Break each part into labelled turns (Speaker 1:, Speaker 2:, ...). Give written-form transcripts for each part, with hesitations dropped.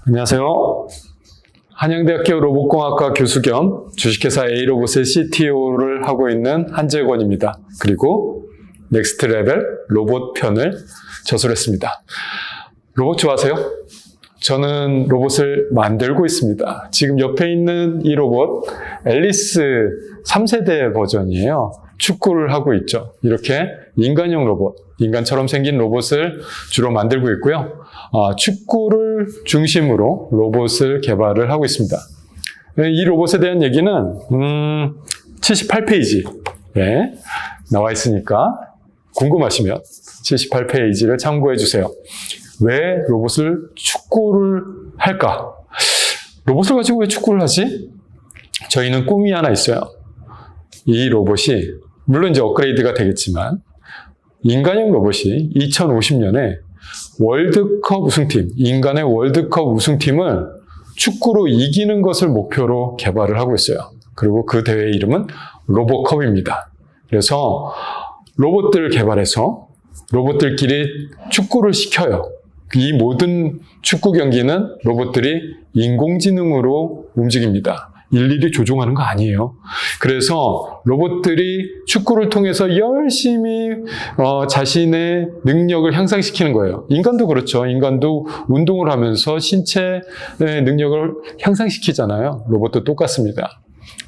Speaker 1: 안녕하세요. 한양대학교 로봇공학과 교수 겸 주식회사 A로봇의 CTO를 하고 있는 한재권입니다. 그리고 넥스트 레벨 로봇 편을 저술했습니다. 로봇 좋아하세요? 저는 로봇을 만들고 있습니다. 지금 옆에 있는 이 로봇 앨리스 3세대 버전이에요. 축구를 하고 있죠. 이렇게 인간형 로봇, 인간처럼 생긴 로봇을 주로 만들고 있고요. 축구를 중심으로 로봇을 개발을 하고 있습니다. 이 로봇에 대한 얘기는 78페이지에 나와 있으니까 궁금하시면 78페이지를 참고해 주세요. 왜 로봇을 축구를 할까? 로봇을 가지고 왜 축구를 하지? 저희는 꿈이 하나 있어요. 이 로봇이 물론 이제 업그레이드가 되겠지만 인간형 로봇이 2050년에 월드컵 우승팀, 인간의 월드컵 우승팀을 축구로 이기는 것을 목표로 개발을 하고 있어요. 그리고 그 대회 이름은 로봇컵입니다. 그래서 로봇들을 개발해서 로봇들끼리 축구를 시켜요. 이 모든 축구 경기는 로봇들이 인공지능으로 움직입니다. 일일이 조종하는 거 아니에요. 그래서 로봇들이 축구를 통해서 열심히 자신의 능력을 향상시키는 거예요. 인간도 그렇죠. 인간도 운동을 하면서 신체의 능력을 향상시키잖아요. 로봇도 똑같습니다.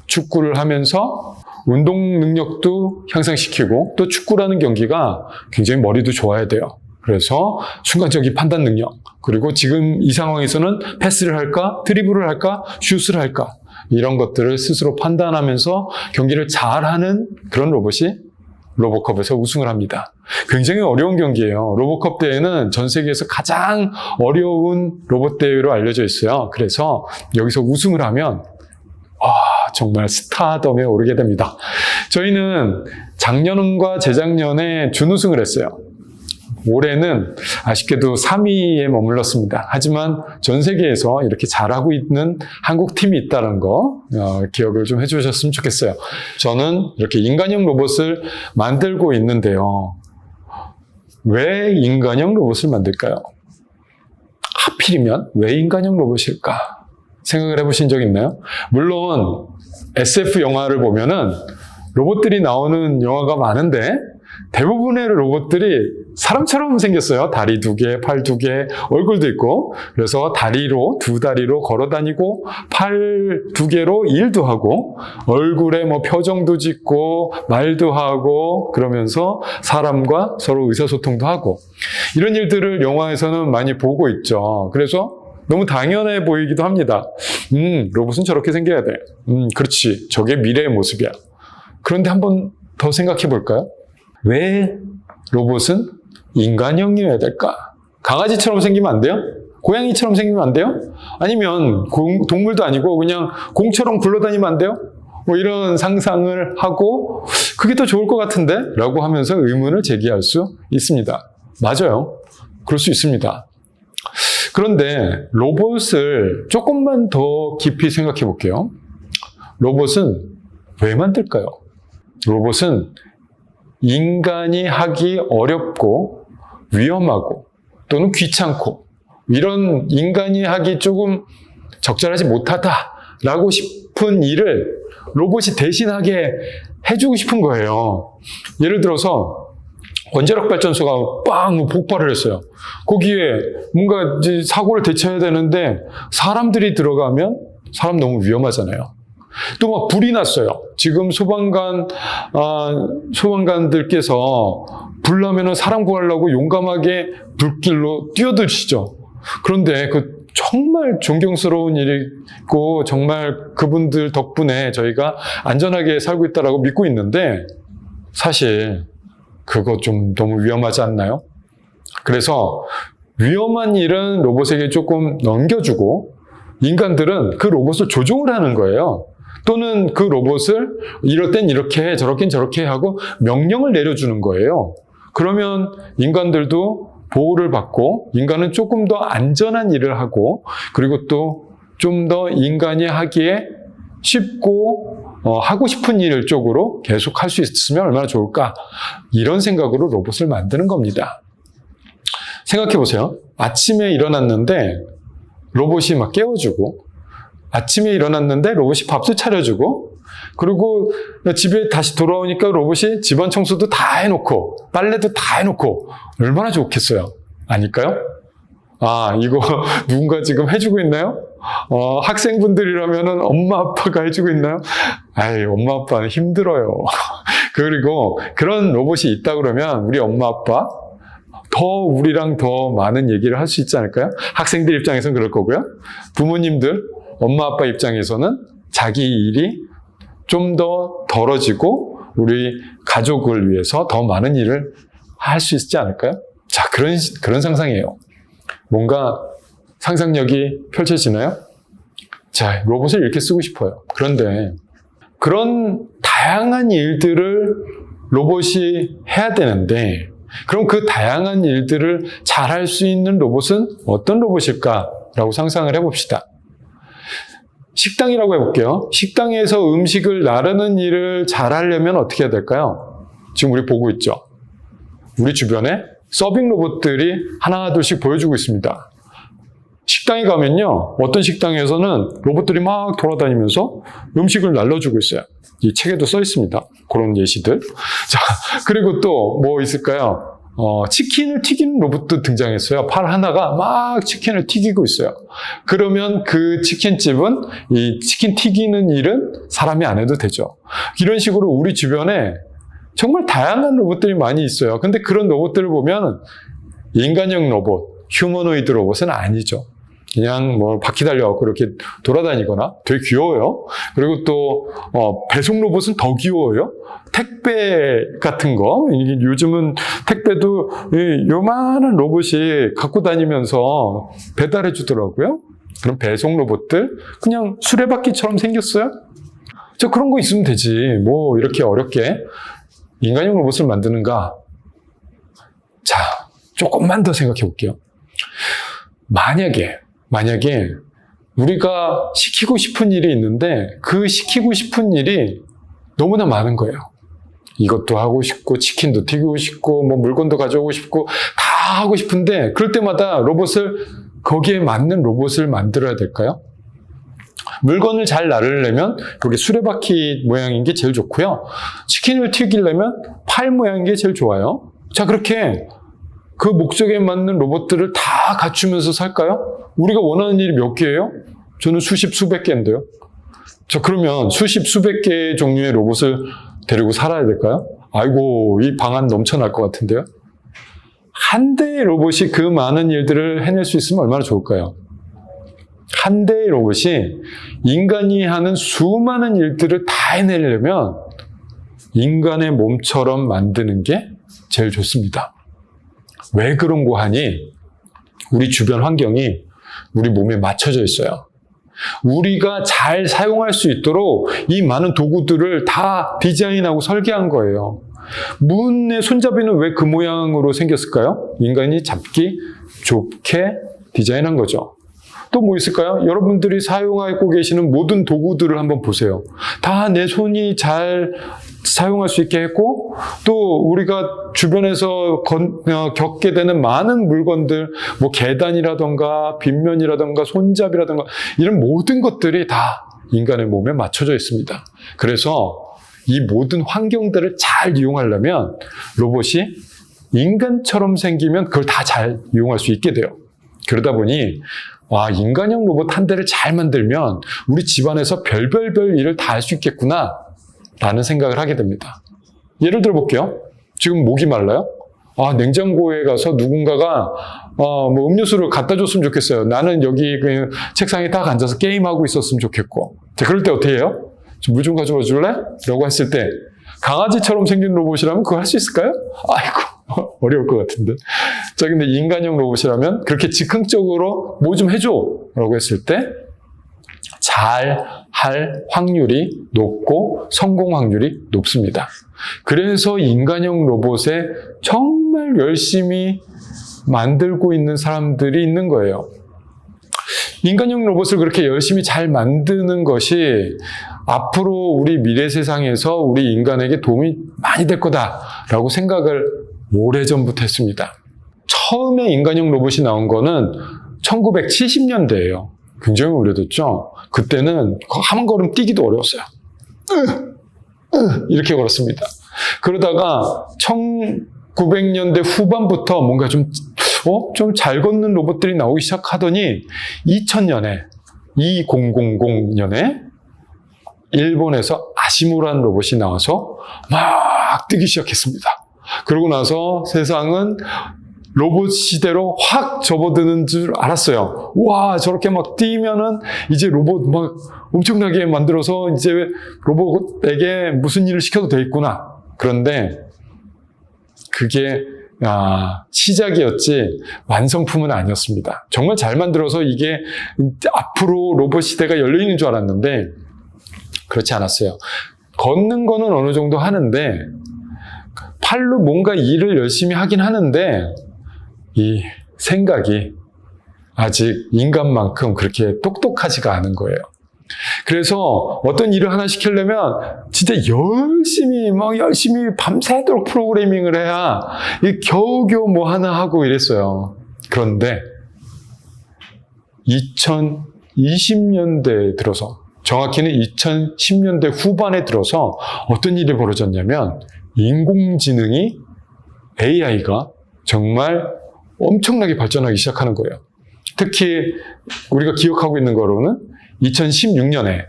Speaker 1: 축구를 하면서 운동 능력도 향상시키고 또 축구라는 경기가 굉장히 머리도 좋아야 돼요. 그래서 순간적인 판단 능력, 그리고 지금 이 상황에서는 패스를 할까, 드리블을 할까, 슛을 할까, 이런 것들을 스스로 판단하면서 경기를 잘하는 그런 로봇이 로봇컵에서 우승을 합니다. 굉장히 어려운 경기예요. 로봇컵 대회는 전 세계에서 가장 어려운 로봇 대회로 알려져 있어요. 그래서 여기서 우승을 하면 정말 스타덤에 오르게 됩니다. 저희는 작년과 재작년에 준우승을 했어요. 올해는 아쉽게도 3위에 머물렀습니다. 하지만 전 세계에서 이렇게 잘하고 있는 한국 팀이 있다는 거 기억을 좀 해주셨으면 좋겠어요. 저는 이렇게 인간형 로봇을 만들고 있는데요. 왜 인간형 로봇을 만들까요? 하필이면 왜 인간형 로봇일까? 생각을 해보신 적 있나요? 물론 SF 영화를 보면은 로봇들이 나오는 영화가 많은데 대부분의 로봇들이 사람처럼 생겼어요. 다리 2개, 팔 2개, 얼굴도 있고. 그래서 두 다리로 걸어 다니고, 팔 2개로 일도 하고, 얼굴에 표정도 짓고, 말도 하고, 그러면서 사람과 서로 의사소통도 하고. 이런 일들을 영화에서는 많이 보고 있죠. 그래서 너무 당연해 보이기도 합니다. 로봇은 저렇게 생겨야 돼. 그렇지. 저게 미래의 모습이야. 그런데 한번 더 생각해 볼까요? 왜 로봇은 인간형이어야 될까? 강아지처럼 생기면 안 돼요? 고양이처럼 생기면 안 돼요? 아니면 동물도 아니고 그냥 공처럼 굴러다니면 안 돼요? 이런 상상을 하고 그게 더 좋을 것 같은데? 라고 하면서 의문을 제기할 수 있습니다. 맞아요. 그럴 수 있습니다. 그런데 로봇을 조금만 더 깊이 생각해 볼게요. 로봇은 왜 만들까요? 로봇은 인간이 하기 어렵고 위험하고 또는 귀찮고 이런 인간이 하기 조금 적절하지 못하다라고 싶은 일을 로봇이 대신하게 해주고 싶은 거예요. 예를 들어서 원자력 발전소가 빵 폭발을 했어요. 거기에 뭔가 이제 사고를 대처해야 되는데 사람들이 들어가면 사람 너무 위험하잖아요. 또 불이 났어요. 지금 소방관들께서 불 나면은 사람 구하려고 용감하게 불길로 뛰어드시죠. 그런데 정말 존경스러운 일이고 정말 그분들 덕분에 저희가 안전하게 살고 있다라고 믿고 있는데 사실 그거 좀 너무 위험하지 않나요? 그래서 위험한 일은 로봇에게 조금 넘겨주고 인간들은 그 로봇을 조종을 하는 거예요. 또는 그 로봇을 이럴 땐 이렇게 해, 저렇긴 저렇게 하고 명령을 내려주는 거예요. 그러면 인간들도 보호를 받고 인간은 조금 더 안전한 일을 하고 그리고 또 좀 더 인간이 하기에 쉽고 하고 싶은 일 쪽으로 계속 할 수 있으면 얼마나 좋을까? 이런 생각으로 로봇을 만드는 겁니다. 생각해 보세요. 아침에 일어났는데 로봇이 막 깨워주고, 아침에 일어났는데 로봇이 밥도 차려주고, 그리고 집에 다시 돌아오니까 로봇이 집안 청소도 다 해놓고, 빨래도 다 해놓고, 얼마나 좋겠어요? 아닐까요? 아, 이거 누군가 지금 해주고 있나요? 학생분들이라면은 엄마 아빠가 해주고 있나요? 아이, 엄마 아빠는 힘들어요. 그리고 그런 로봇이 있다 그러면 우리 엄마 아빠 더 우리랑 더 많은 얘기를 할 수 있지 않을까요? 학생들 입장에서는 그럴 거고요. 부모님들, 엄마 아빠 입장에서는 자기 일이 좀 더 덜어지고 우리 가족을 위해서 더 많은 일을 할 수 있지 않을까요? 자, 그런 상상이에요. 뭔가 상상력이 펼쳐지나요? 자, 로봇을 이렇게 쓰고 싶어요. 그런데 그런 다양한 일들을 로봇이 해야 되는데, 그럼 그 다양한 일들을 잘 할 수 있는 로봇은 어떤 로봇일까라고 상상을 해봅시다. 식당이라고 해볼게요. 식당에서 음식을 나르는 일을 잘 하려면 어떻게 해야 될까요? 지금 우리 보고 있죠? 우리 주변에 서빙 로봇들이 하나 둘씩 보여주고 있습니다. 식당에 가면요, 어떤 식당에서는 로봇들이 막 돌아다니면서 음식을 날려주고 있어요. 이 책에도 써 있습니다. 그런 예시들. 자, 그리고 또 뭐 있을까요? 치킨을 튀기는 로봇도 등장했어요. 팔 하나가 막 치킨을 튀기고 있어요. 그러면 그 치킨집은 이 치킨 튀기는 일은 사람이 안 해도 되죠. 이런 식으로 우리 주변에 정말 다양한 로봇들이 많이 있어요. 근데 그런 로봇들을 보면 인간형 로봇, 휴머노이드 로봇은 아니죠. 그냥 뭐 바퀴 달려갖고 이렇게 돌아다니거나 되게 귀여워요. 그리고 또 배송 로봇은 더 귀여워요. 택배 같은 거, 요즘은 택배도 요만한 로봇이 갖고 다니면서 배달해 주더라고요. 그럼 배송 로봇들 그냥 수레바퀴처럼 생겼어요. 저 그런 거 있으면 되지. 뭐 이렇게 어렵게 인간형 로봇을 만드는가? 자, 조금만 더 생각해 볼게요. 만약에 우리가 시키고 싶은 일이 있는데 그 시키고 싶은 일이 너무나 많은 거예요. 이것도 하고 싶고 치킨도 튀기고 싶고 뭐 물건도 가져오고 싶고 다 하고 싶은데 그럴 때마다 거기에 맞는 로봇을 만들어야 될까요? 물건을 잘 나르려면 여기 수레바퀴 모양인 게 제일 좋고요. 치킨을 튀기려면 팔 모양인 게 제일 좋아요. 자, 그렇게 그 목적에 맞는 로봇들을 다 갖추면서 살까요? 우리가 원하는 일이 몇 개예요? 저는 수십, 수백 개인데요. 자, 그러면 수십, 수백 개의 종류의 로봇을 데리고 살아야 될까요? 아이고, 이 방안 넘쳐날 것 같은데요. 한 대의 로봇이 그 많은 일들을 해낼 수 있으면 얼마나 좋을까요? 한 대의 로봇이 인간이 하는 수많은 일들을 다 해내려면 인간의 몸처럼 만드는 게 제일 좋습니다. 왜 그런 거 하니? 우리 주변 환경이 우리 몸에 맞춰져 있어요. 우리가 잘 사용할 수 있도록 이 많은 도구들을 다 디자인하고 설계한 거예요. 문의 손잡이는 왜 그 모양으로 생겼을까요? 인간이 잡기 좋게 디자인한 거죠. 또 뭐 있을까요? 여러분들이 사용하고 계시는 모든 도구들을 한번 보세요. 다 내 손이 잘 사용할 수 있게 했고, 또 우리가 주변에서 겪게 되는 많은 물건들, 뭐 계단이라던가 빗면이라던가 손잡이라던가 이런 모든 것들이 다 인간의 몸에 맞춰져 있습니다. 그래서 이 모든 환경들을 잘 이용하려면 로봇이 인간처럼 생기면 그걸 다 잘 이용할 수 있게 돼요. 그러다 보니 인간형 로봇 한 대를 잘 만들면 우리 집안에서 별별 일을 다 할 수 있겠구나 라는 생각을 하게 됩니다. 예를 들어 볼게요. 지금 목이 말라요? 냉장고에 가서 누군가가 뭐 음료수를 갖다 줬으면 좋겠어요. 나는 여기 그 책상에 딱 앉아서 게임하고 있었으면 좋겠고. 자, 그럴 때 어떻게 해요? 물 좀 가져와 줄래? 라고 했을 때 강아지처럼 생긴 로봇이라면 그거 할 수 있을까요? 아이고, 어려울 것 같은데. 자, 근데 인간형 로봇이라면 그렇게 즉흥적으로 뭐 좀 해줘 라고 했을 때 잘 할 확률이 높고 성공 확률이 높습니다. 그래서 인간형 로봇에 정말 열심히 만들고 있는 사람들이 있는 거예요. 인간형 로봇을 그렇게 열심히 잘 만드는 것이 앞으로 우리 미래 세상에서 우리 인간에게 도움이 많이 될 거다라고 생각을 오래전부터 했습니다. 처음에 인간형 로봇이 나온 거는 1970년대예요. 굉장히 오래됐죠. 그때는 한 걸음 뛰기도 어려웠어요. 이렇게 걸었습니다. 그러다가 1900년대 후반부터 뭔가 좀 잘 걷는 로봇들이 나오기 시작하더니 2000년에 2000년에 일본에서 아시모라는 로봇이 나와서 막 뛰기 시작했습니다. 그러고 나서 세상은 로봇 시대로 확 접어드는 줄 알았어요. 와, 저렇게 막 뛰면은 이제 로봇 막 엄청나게 만들어서 이제 로봇에게 무슨 일을 시켜도 되겠구나. 그런데 그게 시작이었지 완성품은 아니었습니다. 정말 잘 만들어서 이게 앞으로 로봇 시대가 열려있는 줄 알았는데 그렇지 않았어요. 걷는 거는 어느 정도 하는데 팔로 뭔가 일을 열심히 하긴 하는데 이 생각이 아직 인간만큼 그렇게 똑똑하지가 않은 거예요. 그래서 어떤 일을 하나 시키려면 진짜 열심히 밤새도록 프로그래밍을 해야 겨우겨우 뭐 하나 하고 이랬어요. 그런데 2020년대에 들어서, 정확히는 2010년대 후반에 들어서 어떤 일이 벌어졌냐면 인공지능이, AI가 정말 엄청나게 발전하기 시작하는 거예요. 특히 우리가 기억하고 있는 거로는 2016년에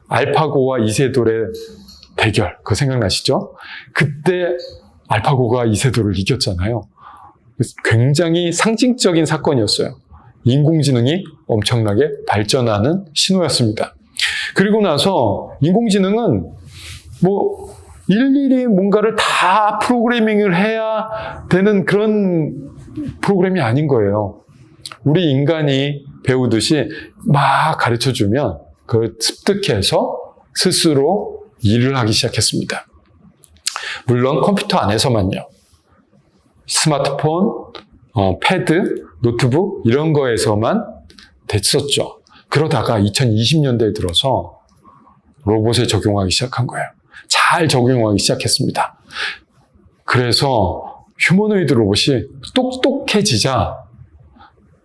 Speaker 1: 알파고와 이세돌의 대결, 그거 생각나시죠? 그때 알파고가 이세돌을 이겼잖아요. 굉장히 상징적인 사건이었어요. 인공지능이 엄청나게 발전하는 신호였습니다. 그리고 나서 인공지능은 뭐 일일이 뭔가를 다 프로그래밍을 해야 되는 그런 프로그램이 아닌 거예요. 우리 인간이 배우듯이 막 가르쳐주면 그걸 습득해서 스스로 일을 하기 시작했습니다. 물론 컴퓨터 안에서만요. 스마트폰, 패드, 노트북 이런 거에서만 됐었죠. 그러다가 2020년대에 들어서 로봇에 적용하기 시작한 거예요. 잘 적용하기 시작했습니다. 그래서 휴머노이드 로봇이 똑똑해지자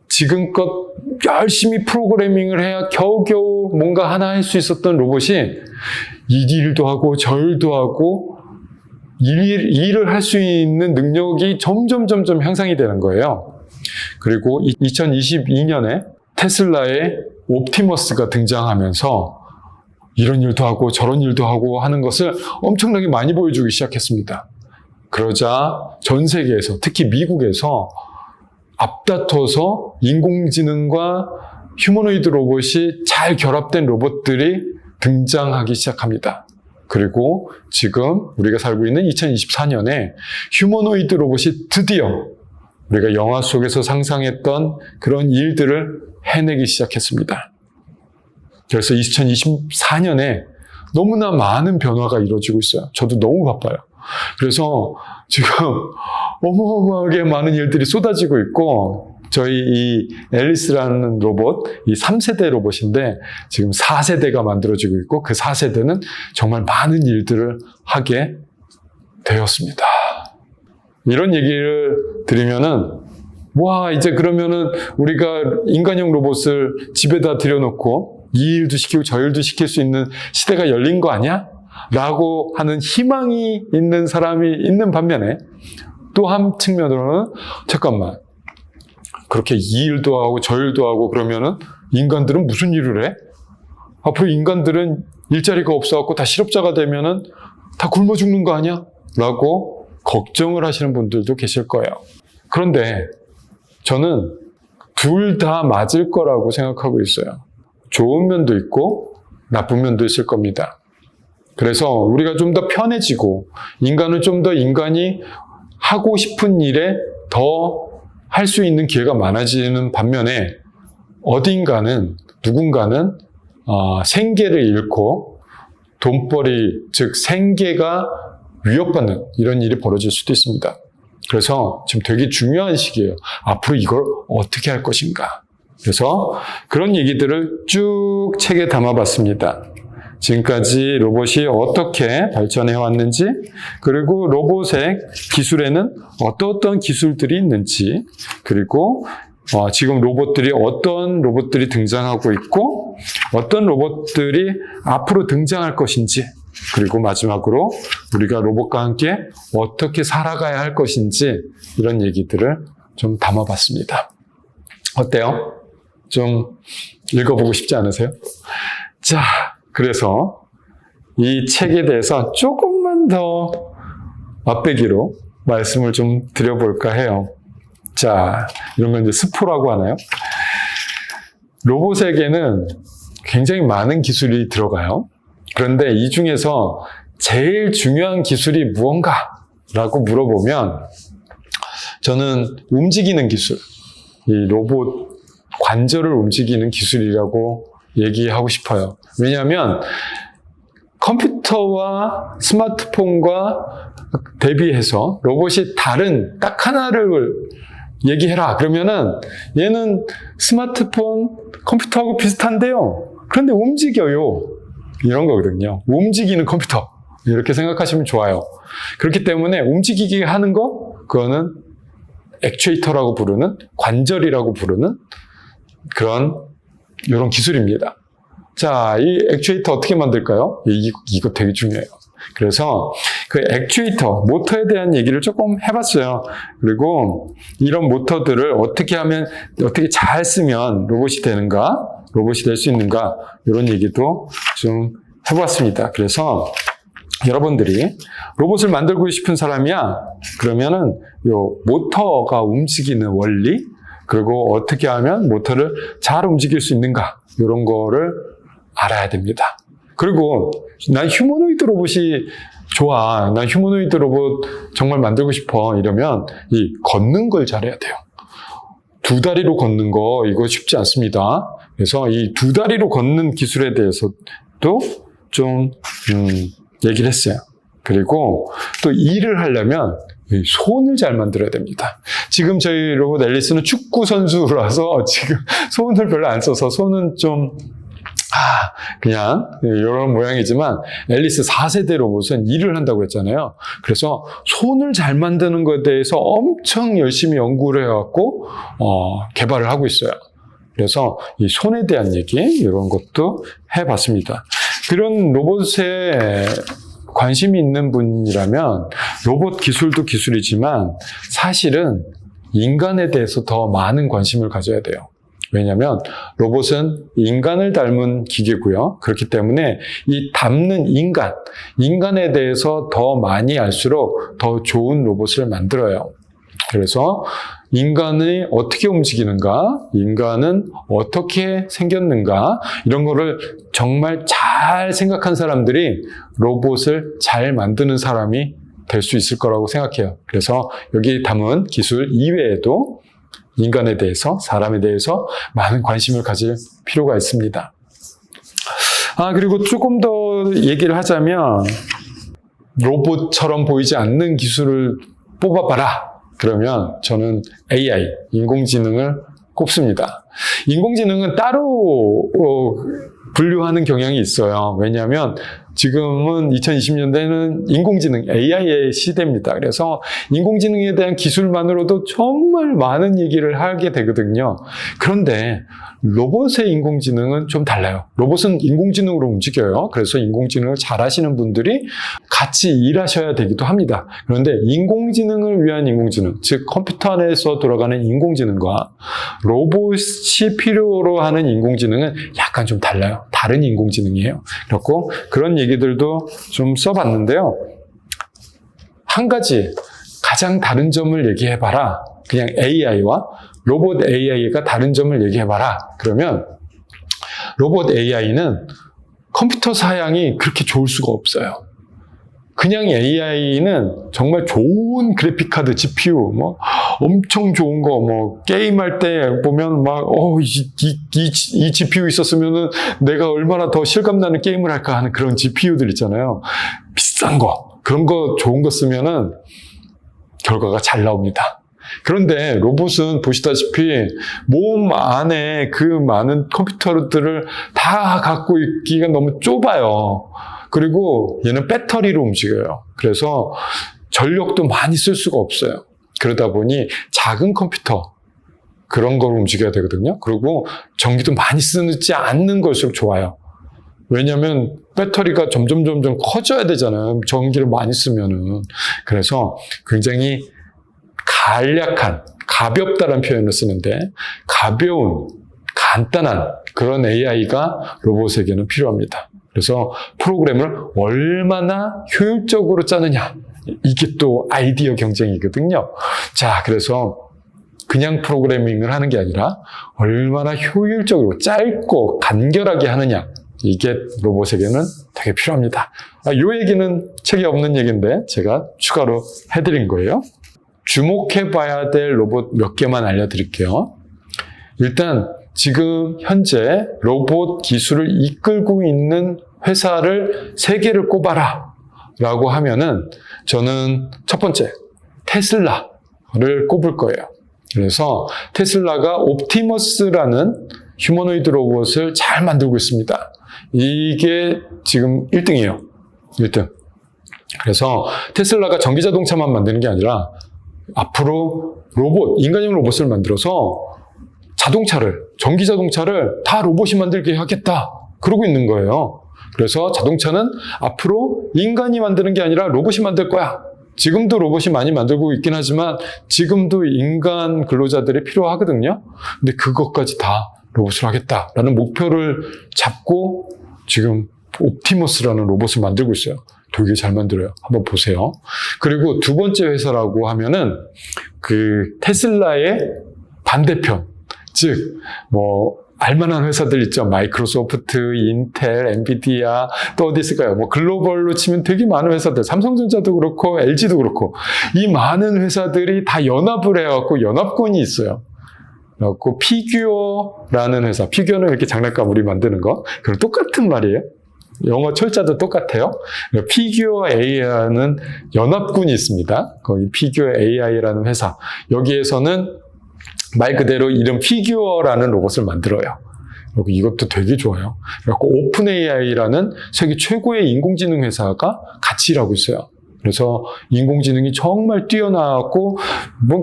Speaker 1: 지금껏 열심히 프로그래밍을 해야 겨우겨우 뭔가 하나 할 수 있었던 로봇이 이 일도 하고 저 일도 하고 일을 할 수 있는 능력이 점점 향상이 되는 거예요. 그리고 2022년에 테슬라의 옵티머스가 등장하면서 이런 일도 하고 저런 일도 하고 하는 것을 엄청나게 많이 보여주기 시작했습니다. 그러자 전 세계에서, 특히 미국에서 앞다퉈서 인공지능과 휴머노이드 로봇이 잘 결합된 로봇들이 등장하기 시작합니다. 그리고 지금 우리가 살고 있는 2024년에 휴머노이드 로봇이 드디어 우리가 영화 속에서 상상했던 그런 일들을 해내기 시작했습니다. 그래서 2024년에 너무나 많은 변화가 이루어지고 있어요. 저도 너무 바빠요. 그래서 지금 어마어마하게 많은 일들이 쏟아지고 있고, 저희 이 앨리스라는 로봇, 이 3세대 로봇인데 지금 4세대가 만들어지고 있고, 그 4세대는 정말 많은 일들을 하게 되었습니다. 이런 얘기를 들으면은, 와, 이제 그러면은 우리가 인간형 로봇을 집에다 들여놓고 이 일도 시키고 저 일도 시킬 수 있는 시대가 열린 거 아니야? 라고 하는 희망이 있는 사람이 있는 반면에, 또 한 측면으로는 잠깐만, 그렇게 이 일도 하고 저 일도 하고 그러면은 인간들은 무슨 일을 해? 앞으로 인간들은 일자리가 없어갖고 다 실업자가 되면은 다 굶어 죽는 거 아니야? 라고 걱정을 하시는 분들도 계실 거예요. 그런데 저는 둘 다 맞을 거라고 생각하고 있어요. 좋은 면도 있고 나쁜 면도 있을 겁니다. 그래서 우리가 좀 더 편해지고 인간은 좀 더 인간이 하고 싶은 일에 더 할 수 있는 기회가 많아지는 반면에 누군가는 생계를 잃고 돈벌이, 즉 생계가 위협받는 이런 일이 벌어질 수도 있습니다. 그래서 지금 되게 중요한 시기예요. 앞으로 이걸 어떻게 할 것인가. 그래서 그런 얘기들을 쭉 책에 담아봤습니다. 지금까지 로봇이 어떻게 발전해 왔는지, 그리고 로봇의 기술에는 어떤 기술들이 있는지, 그리고 지금 로봇들이 어떤 로봇들이 등장하고 있고 어떤 로봇들이 앞으로 등장할 것인지, 그리고 마지막으로 우리가 로봇과 함께 어떻게 살아가야 할 것인지, 이런 얘기들을 좀 담아봤습니다. 어때요? 좀 읽어보고 싶지 않으세요? 자, 그래서 이 책에 대해서 조금만 더 맛배기로 말씀을 좀 드려볼까 해요. 자, 이런 건 이제 스포라고 하나요? 로봇에게는 굉장히 많은 기술이 들어가요. 그런데 이 중에서 제일 중요한 기술이 무언가라고 물어보면 저는 움직이는 기술, 이 로봇 관절을 움직이는 기술이라고 얘기하고 싶어요. 왜냐하면 컴퓨터와 스마트폰과 대비해서 로봇이 다른 딱 하나를 얘기해라. 그러면은 얘는 스마트폰, 컴퓨터하고 비슷한데요. 그런데 움직여요. 이런 거거든요. 움직이는 컴퓨터. 이렇게 생각하시면 좋아요. 그렇기 때문에 움직이게 하는 거, 그거는 액추에이터라고 부르는, 관절이라고 부르는 이런 기술입니다. 자, 이 액추에이터 어떻게 만들까요? 이거 되게 중요해요. 그래서 그 액추에이터, 모터에 대한 얘기를 조금 해봤어요. 그리고 이런 모터들을 어떻게 하면, 어떻게 잘 쓰면 로봇이 되는가, 로봇이 될 수 있는가, 이런 얘기도 좀 해보았습니다. 그래서 여러분들이 로봇을 만들고 싶은 사람이야, 그러면은 요 모터가 움직이는 원리, 그리고 어떻게 하면 모터를 잘 움직일 수 있는가, 이런 거를 알아야 됩니다. 그리고 난 휴머노이드 로봇이 좋아, 난 휴머노이드 로봇 정말 만들고 싶어, 이러면 이 걷는 걸 잘해야 돼요. 두 다리로 걷는 거, 이거 쉽지 않습니다. 그래서 이 두 다리로 걷는 기술에 대해서도 좀 얘기를 했어요. 그리고 또 일을 하려면 손을 잘 만들어야 됩니다. 지금 저희 로봇 앨리스는 축구 선수라서 지금 손을 별로 안 써서 손은 좀 그냥 이런 모양이지만, 앨리스 4세대 로봇은 일을 한다고 했잖아요. 그래서 손을 잘 만드는 것에 대해서 엄청 열심히 연구를 해갖고 개발을 하고 있어요. 그래서 이 손에 대한 얘기, 이런 것도 해봤습니다. 그런 로봇에 관심이 있는 분이라면 로봇 기술도 기술이지만 사실은 인간에 대해서 더 많은 관심을 가져야 돼요. 왜냐하면 로봇은 인간을 닮은 기계고요. 그렇기 때문에 이 닮는 인간에 대해서 더 많이 알수록 더 좋은 로봇을 만들어요. 그래서 인간이 어떻게 움직이는가, 인간은 어떻게 생겼는가, 이런 거를 정말 잘 생각한 사람들이 로봇을 잘 만드는 사람이 될 수 있을 거라고 생각해요. 그래서 여기 담은 기술 이외에도 인간에 대해서, 사람에 대해서 많은 관심을 가질 필요가 있습니다. 그리고 조금 더 얘기를 하자면, 로봇처럼 보이지 않는 기술을 뽑아봐라. 그러면 저는 AI, 인공지능을 꼽습니다. 인공지능은 따로 분류하는 경향이 있어요. 왜냐하면 지금은 2020년대는 인공지능, AI의 시대입니다. 그래서 인공지능에 대한 기술만으로도 정말 많은 얘기를 하게 되거든요. 그런데 로봇의 인공지능은 좀 달라요. 로봇은 인공지능으로 움직여요. 그래서 인공지능을 잘 하시는 분들이 같이 일하셔야 되기도 합니다. 그런데 인공지능을 위한 인공지능, 즉 컴퓨터 안에서 돌아가는 인공지능과 로봇이 필요로 하는 인공지능은 약간 좀 달라요. 다른 인공지능이에요. 그렇고 그런 얘기들도 좀 써봤는데요. 한 가지 가장 다른 점을 얘기해봐라. 그냥 AI와 로봇 AI가 다른 점을 얘기해봐라. 그러면 로봇 AI는 컴퓨터 사양이 그렇게 좋을 수가 없어요. 그냥 AI는 정말 좋은 그래픽카드, GPU, 엄청 좋은 거, 게임할 때 보면 이 GPU 있었으면은 내가 얼마나 더 실감나는 게임을 할까 하는 그런 GPU들 있잖아요. 비싼 거, 그런 거 좋은 거 쓰면은 결과가 잘 나옵니다. 그런데 로봇은 보시다시피 몸 안에 그 많은 컴퓨터들을 다 갖고 있기가 너무 좁아요. 그리고 얘는 배터리로 움직여요. 그래서 전력도 많이 쓸 수가 없어요. 그러다 보니 작은 컴퓨터, 그런 걸 움직여야 되거든요. 그리고 전기도 많이 쓰지 않는 걸수록 좋아요. 왜냐하면 배터리가 점점 커져야 되잖아요. 전기를 많이 쓰면은. 그래서 굉장히 간략한, 가볍다는 표현을 쓰는데 가벼운, 간단한 그런 AI가 로봇에게는 필요합니다. 그래서 프로그램을 얼마나 효율적으로 짜느냐, 이게 또 아이디어 경쟁이거든요. 자, 그래서 그냥 프로그래밍을 하는 게 아니라 얼마나 효율적으로 짧고 간결하게 하느냐, 이게 로봇에게는 되게 필요합니다. 이 얘기는 책에 없는 얘기인데 제가 추가로 해드린 거예요. 주목해봐야 될 로봇 몇 개만 알려드릴게요. 일단 지금 현재 로봇 기술을 이끌고 있는 회사를 3개를 꼽아라 라고 하면은 저는 첫 번째 테슬라를 꼽을 거예요. 그래서 테슬라가 옵티머스라는 휴머노이드 로봇을 잘 만들고 있습니다. 이게 지금 1등이에요. 1등. 그래서 테슬라가 전기자동차만 만드는 게 아니라 앞으로 인간형 로봇을 만들어서 전기자동차를 다 로봇이 만들게 하겠다. 그러고 있는 거예요. 그래서 자동차는 앞으로 인간이 만드는 게 아니라 로봇이 만들 거야. 지금도 로봇이 많이 만들고 있긴 하지만 지금도 인간 근로자들이 필요하거든요. 근데 그것까지 다 로봇을 하겠다라는 목표를 잡고 지금 옵티머스라는 로봇을 만들고 있어요. 되게 잘 만들어요. 한번 보세요. 그리고 두 번째 회사라고 하면은 그 테슬라의 반대편, 즉 알만한 회사들 있죠. 마이크로소프트, 인텔, 엔비디아, 또 어디 있을까요? 글로벌로 치면 되게 많은 회사들, 삼성전자도 그렇고 LG도 그렇고 이 많은 회사들이 다 연합을 해갖고 연합군이 있어요. 그래갖고 피규어라는 회사, 피규어는 이렇게 장난감 우리 만드는 거, 그럼 똑같은 말이에요. 영어 철자도 똑같아요. 피규어 AI라는 연합군이 있습니다. 거기 피규어 AI라는 회사. 여기에서는 말 그대로 이름 피규어라는 로봇을 만들어요. 그리고 이것도 되게 좋아요. 그래갖고 오픈 AI라는 세계 최고의 인공지능 회사가 같이 일하고 있어요. 그래서 인공지능이 정말 뛰어나고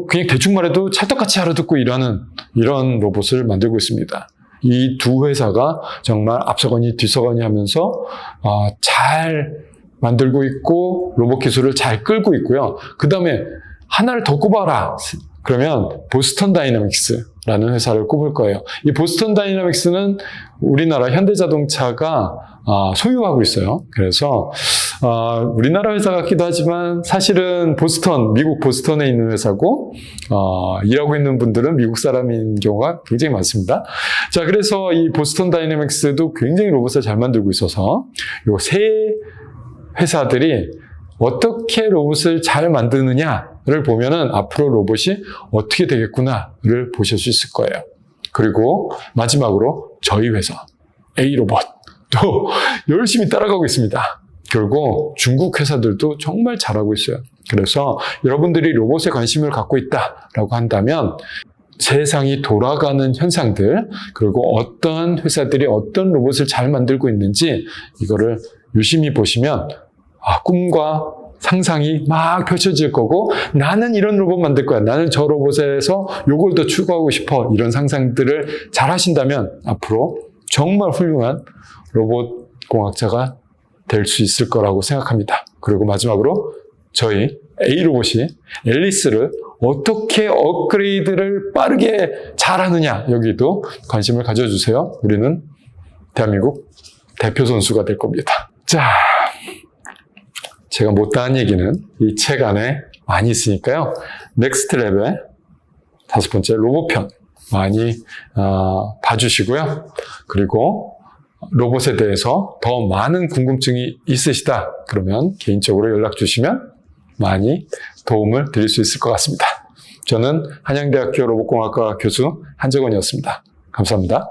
Speaker 1: 그냥 대충 말해도 찰떡같이 알아듣고 일하는 이런 로봇을 만들고 있습니다. 이 두 회사가 정말 앞서거니 뒤서거니 하면서 잘 만들고 있고 로봇 기술을 잘 끌고 있고요. 그 다음에 하나를 더 꼽아라. 그러면 보스턴 다이내믹스라는 회사를 꼽을 거예요. 이 보스턴 다이내믹스는 우리나라 현대자동차가 소유하고 있어요. 그래서 우리나라 회사 같기도 하지만 사실은 미국 보스턴에 있는 회사고 일하고 있는 분들은 미국 사람인 경우가 굉장히 많습니다. 자, 그래서 이 보스턴 다이내믹스도 굉장히 로봇을 잘 만들고 있어서 이 세 회사들이 어떻게 로봇을 잘 만드느냐를 보면은 앞으로 로봇이 어떻게 되겠구나를 보실 수 있을 거예요. 그리고 마지막으로 저희 회사 A로봇도 열심히 따라가고 있습니다. 그리고 중국 회사들도 정말 잘하고 있어요. 그래서 여러분들이 로봇에 관심을 갖고 있다라고 한다면 세상이 돌아가는 현상들, 그리고 어떤 회사들이 어떤 로봇을 잘 만들고 있는지 이거를 유심히 보시면 꿈과 상상이 막 펼쳐질 거고, 나는 이런 로봇 만들 거야, 나는 저 로봇에서 요걸 더 추구하고 싶어, 이런 상상들을 잘 하신다면 앞으로 정말 훌륭한 로봇 공학자가 될 수 있을 거라고 생각합니다. 그리고 마지막으로 저희 A로봇이 앨리스를 어떻게 업그레이드를 빠르게 잘하느냐, 여기도 관심을 가져주세요. 우리는 대한민국 대표 선수가 될 겁니다. 자, 제가 못다한 얘기는 이 책 안에 많이 있으니까요. 넥스트 랩의 5번째 로봇편 많이 봐주시고요. 그리고 로봇에 대해서 더 많은 궁금증이 있으시다 그러면 개인적으로 연락 주시면 많이 도움을 드릴 수 있을 것 같습니다. 저는 한양대학교 로봇공학과 교수 한재권이었습니다. 감사합니다.